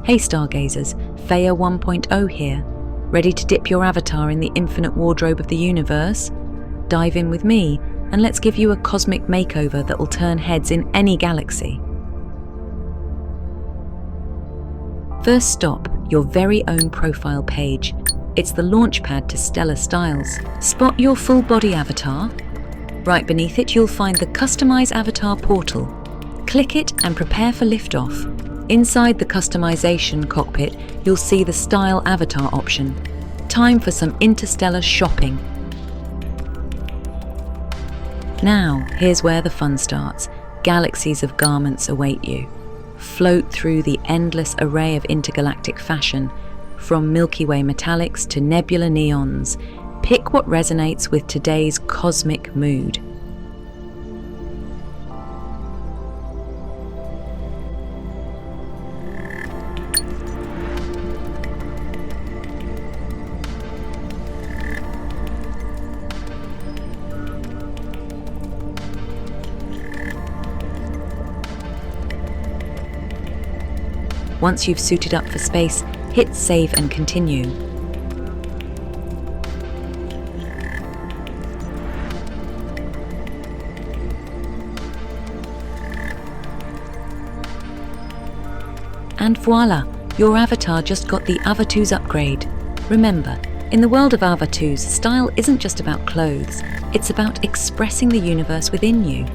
Hey stargazers, Faya 1.0 here. Ready to dip your avatar in the infinite wardrobe of the universe? Dive in with me and let's give you a cosmic makeover that will turn heads in any galaxy. First stop, your very own profile page. It's the launchpad to stellar styles. Spot your full body avatar? Right beneath it, you'll find the Customize Avatar portal. Click it and prepare for liftoff. Inside the customization cockpit, you'll see the Style Avatar option. Time for some interstellar shopping. Now, here's where the fun starts. Galaxies of garments await you. Float through the endless array of intergalactic fashion, from Milky Way metallics to nebula neons. Pick what resonates with today's cosmic mood. Once you've suited up for space, hit save and continue. And voila, your avatar just got the AVATUS upgrade. Remember, in the world of AVATUS, style isn't just about clothes, it's about expressing the universe within you.